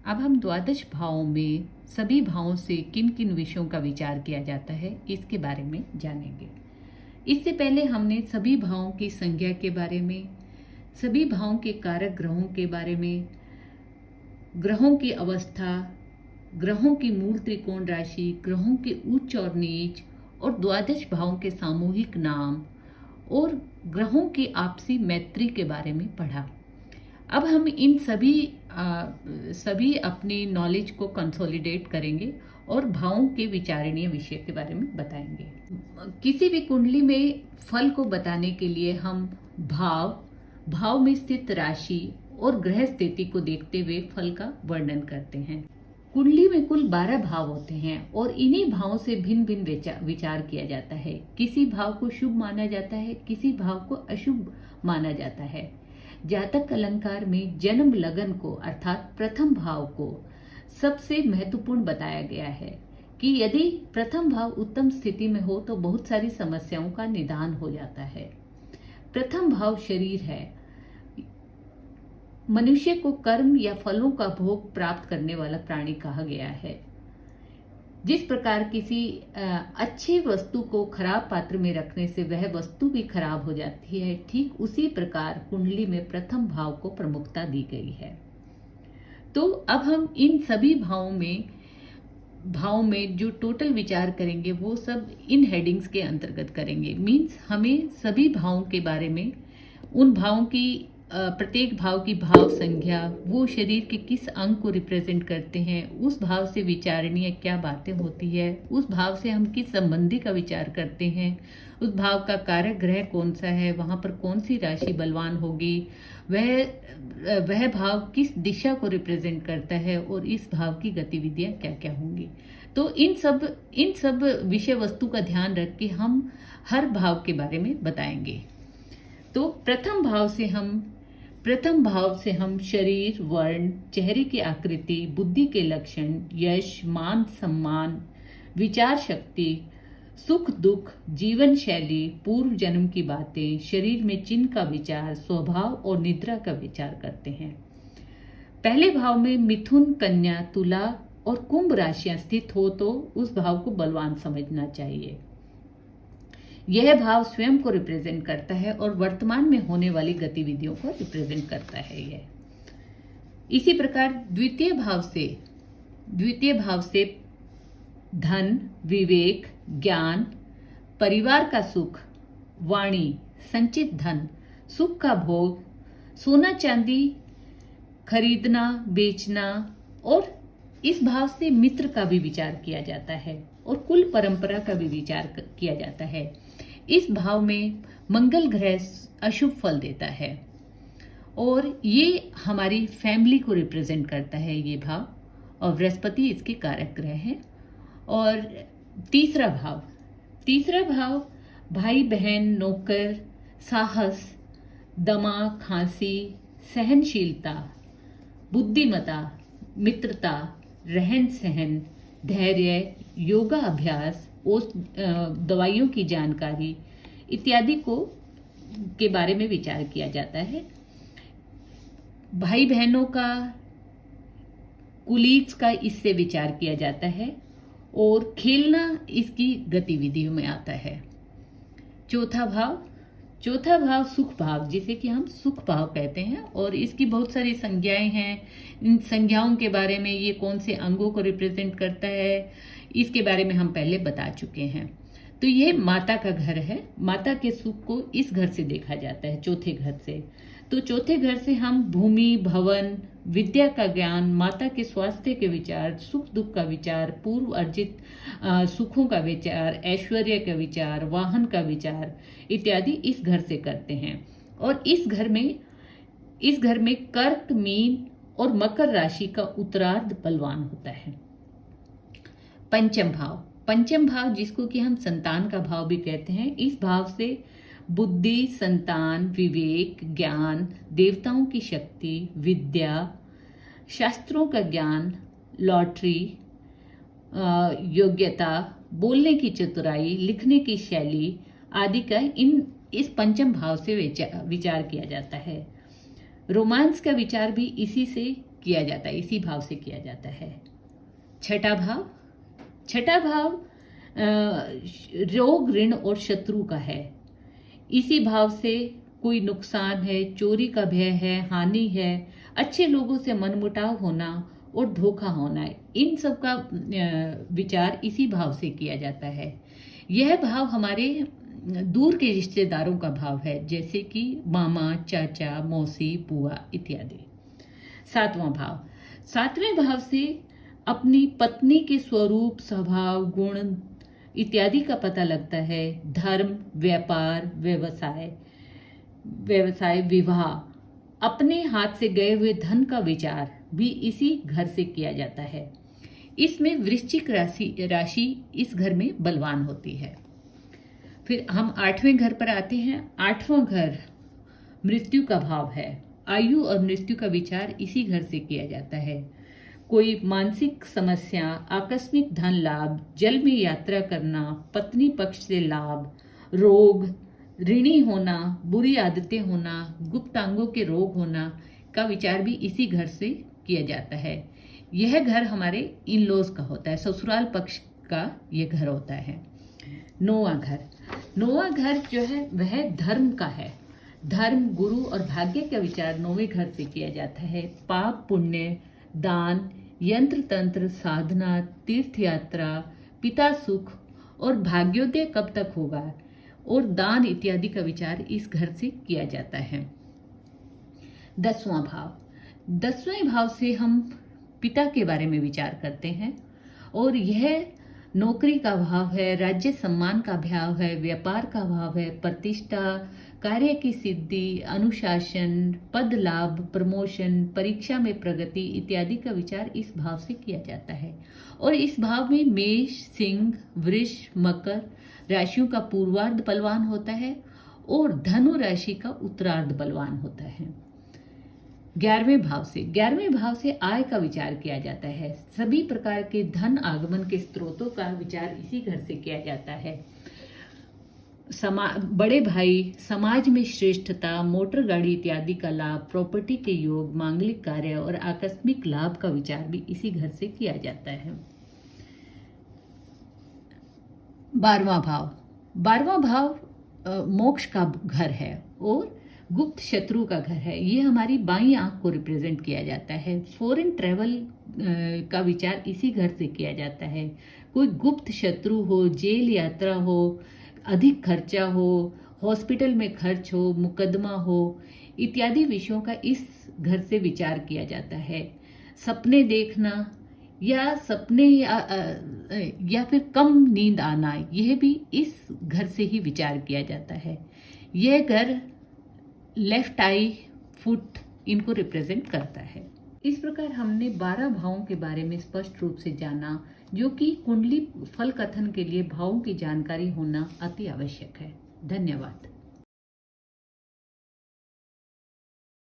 अब हम द्वादश भावों में सभी भावों से किन किन विषयों का विचार किया जाता है इसके बारे में जानेंगे। इससे पहले हमने सभी भावों की संज्ञा के बारे में, सभी भावों के कारक ग्रहों के बारे में, ग्रहों की अवस्था, ग्रहों की मूल त्रिकोण राशि, ग्रहों के उच्च और नीच और द्वादश भावों के सामूहिक नाम और ग्रहों की आपसी मैत्री के बारे में पढ़ा। अब हम इन सभी अपनी नॉलेज को कंसोलिडेट करेंगे और भावों के विचारणीय विषय के बारे में बताएंगे। किसी भी कुंडली में फल को बताने के लिए हम भाव में स्थित राशि और ग्रह स्थिति को देखते हुए फल का वर्णन करते हैं। कुंडली में कुल 12 भाव होते हैं और इन्हीं भावों से भिन्न भिन्न विचार किया जाता है। किसी भाव को शुभ माना जाता है, किसी भाव को अशुभ माना जाता है। जातक अलंकार में जन्म लगन को अर्थात प्रथम भाव को सबसे महत्वपूर्ण बताया गया है कि यदि प्रथम भाव उत्तम स्थिति में हो तो बहुत सारी समस्याओं का निदान हो जाता है। प्रथम भाव शरीर है। मनुष्य को कर्म या फलों का भोग प्राप्त करने वाला प्राणी कहा गया है। जिस प्रकार किसी अच्छी वस्तु को खराब पात्र में रखने से वह वस्तु भी खराब हो जाती है, ठीक उसी प्रकार कुंडली में प्रथम भाव को प्रमुखता दी गई है। तो अब हम इन सभी भावों में जो टोटल विचार करेंगे वो सब इन हेडिंग्स के अंतर्गत करेंगे। मीन्स हमें सभी भावों के बारे में, उन भावों की प्रत्येक भाव की भाव संज्ञा, वो शरीर के किस अंग को रिप्रेजेंट करते हैं, उस भाव से विचारणीय क्या बातें होती है, उस भाव से हम किस संबंधी का विचार करते हैं, उस भाव का कारक ग्रह कौन सा है, वहाँ पर कौन सी राशि बलवान होगी, वह भाव किस दिशा को रिप्रेजेंट करता है और इस भाव की गतिविधियाँ क्या क्या होंगी। तो इन सब विषय वस्तु का ध्यान रख के हम हर भाव के बारे में बताएंगे। तो प्रथम भाव से हम शरीर, वर्ण, चेहरे की आकृति, बुद्धि के लक्षण, यश, मान सम्मान, विचार शक्ति, सुख दुख, जीवन शैली, पूर्व जन्म की बातें, शरीर में चिन्ह का विचार, स्वभाव और निद्रा का विचार करते हैं। पहले भाव में मिथुन, कन्या, तुला और कुंभ राशियां स्थित हो तो उस भाव को बलवान समझना चाहिए। यह भाव स्वयं को रिप्रेजेंट करता है और वर्तमान में होने वाली गतिविधियों को रिप्रेजेंट करता है यह। इसी प्रकार द्वितीय भाव से धन, विवेक, ज्ञान, परिवार का सुख, वाणी, संचित धन, सुख का भोग, सोना चांदी खरीदना बेचना, और इस भाव से मित्र का भी विचार किया जाता है और कुल परंपरा का भी विचार किया जाता है। इस भाव में मंगल ग्रह अशुभ फल देता है और ये हमारी फैमिली को रिप्रेजेंट करता है ये भाव, और बृहस्पति इसके कारक ग्रह है। और तीसरा भाव भाई बहन, नौकर, साहस, दमा, खांसी, सहनशीलता, बुद्धिमता, मित्रता, रहन सहन, धैर्य, योगा अभ्यास, दवाइयों की जानकारी इत्यादि के बारे में विचार किया जाता है। भाई बहनों का, कुलीग्स का इससे विचार किया जाता है और खेलना इसकी गतिविधियों में आता है। चौथा भाव सुख भाव, जिसे कि हम सुख भाव कहते हैं, और इसकी बहुत सारी संज्ञाएं हैं। इन संज्ञाओं के बारे में, ये कौन से अंगों को रिप्रेजेंट करता है, इसके बारे में हम पहले बता चुके हैं। तो ये माता का घर है। माता के सुख को इस घर से देखा जाता है, चौथे घर से। तो चौथे घर से हम भूमि, भवन, विद्या का ज्ञान, माता के स्वास्थ्य के विचार, सुख दुख का विचार, पूर्व अर्जित सुखों का विचार, ऐश्वर्य का विचार, वाहन का विचार इत्यादि इस घर से करते हैं। और इस घर में कर्क, मीन और मकर राशि का उत्तरार्ध बलवान होता है। पंचम भाव जिसको कि हम संतान का भाव भी कहते हैं, इस भाव से बुद्धि, संतान, विवेक, ज्ञान, देवताओं की शक्ति, विद्या, शास्त्रों का ज्ञान, लॉटरी, योग्यता, बोलने की चतुराई, लिखने की शैली आदि का इस पंचम भाव से विचार किया जाता है। रोमांस का विचार भी इसी से किया जाता है, इसी भाव से किया जाता है। छठा भाव, छठा भाव रोग, ऋण और शत्रु का है। इसी भाव से कोई नुकसान है, चोरी का भय है, हानि है, अच्छे लोगों से मनमुटाव होना और धोखा होना है, इन सब का विचार इसी भाव से किया जाता है। यह भाव हमारे दूर के रिश्तेदारों का भाव है, जैसे कि मामा, चाचा, मौसी, बुआ इत्यादि। सातवां भाव, सातवें भाव से अपनी पत्नी के स्वरूप, स्वभाव, गुण इत्यादि का पता लगता है। धर्म, व्यापार, व्यवसाय, विवाह, अपने हाथ से गए हुए धन का विचार भी इसी घर से किया जाता है। इसमें वृश्चिक राशि इस घर में बलवान होती है। फिर हम आठवें घर पर आते हैं। आठवां घर मृत्यु का भाव है। आयु और मृत्यु का विचार इसी घर से किया जाता है। कोई मानसिक समस्या, आकस्मिक धन लाभ, जल में यात्रा करना, पत्नी पक्ष से लाभ, रोग, ऋणी होना, बुरी आदतें होना, गुप्त अंगों के रोग होना का विचार भी इसी घर से किया जाता है। यह घर हमारे इन लॉज का होता है, ससुराल पक्ष का यह घर होता है। नौवां घर, नौवां घर जो है वह धर्म का है। धर्म, गुरु और भाग्य का विचार नौवें घर से किया जाता है। पाप, पुण्य, दान, यंत्र तंत्र, साधना, तीर्थ यात्रा, पिता सुख और भाग्योदय कब तक होगा और दान इत्यादि का विचार इस घर से किया जाता है। दसवां भाव, दसवें भाव से हम पिता के बारे में विचार करते हैं और यह नौकरी का भाव है, राज्य सम्मान का भाव है, व्यापार का भाव है, प्रतिष्ठा, कार्य की सिद्धि, अनुशासन, पद लाभ, प्रमोशन, परीक्षा में प्रगति इत्यादि का विचार इस भाव से किया जाता है। और इस भाव में मेष, सिंह, वृष, मकर राशियों का पूर्वार्ध बलवान होता है और धनु राशि का उत्तरार्ध बलवान होता है। 11वें भाव से आय का विचार किया जाता है। सभी प्रकार के धन आगमन के स्रोतों का विचार इसी घर से किया जाता है। बड़े भाई, समाज में श्रेष्ठता, मोटर गाड़ी इत्यादि का लाभ, प्रॉपर्टी के योग, मांगलिक कार्य और आकस्मिक लाभ का विचार भी इसी घर से किया जाता है। 12वां भाव मोक्ष का घर है और गुप्त शत्रु का घर है। ये हमारी बाईं आंख को रिप्रेजेंट किया जाता है। फॉरेन ट्रैवल का विचार इसी घर से किया जाता है। कोई गुप्त शत्रु हो, जेल यात्रा हो, अधिक खर्चा हो, हॉस्पिटल में खर्च हो, मुकदमा हो इत्यादि विषयों का इस घर से विचार किया जाता है। सपने देखना या या फिर कम नींद आना, यह भी इस घर से ही विचार किया जाता है। यह घर लेफ्ट आई, फुट इनको रिप्रेजेंट करता है। इस प्रकार हमने 12 भावों के बारे में स्पष्ट रूप से जाना, जो कि कुंडली फल कथन के लिए भावों की जानकारी होना अति आवश्यक है। धन्यवाद।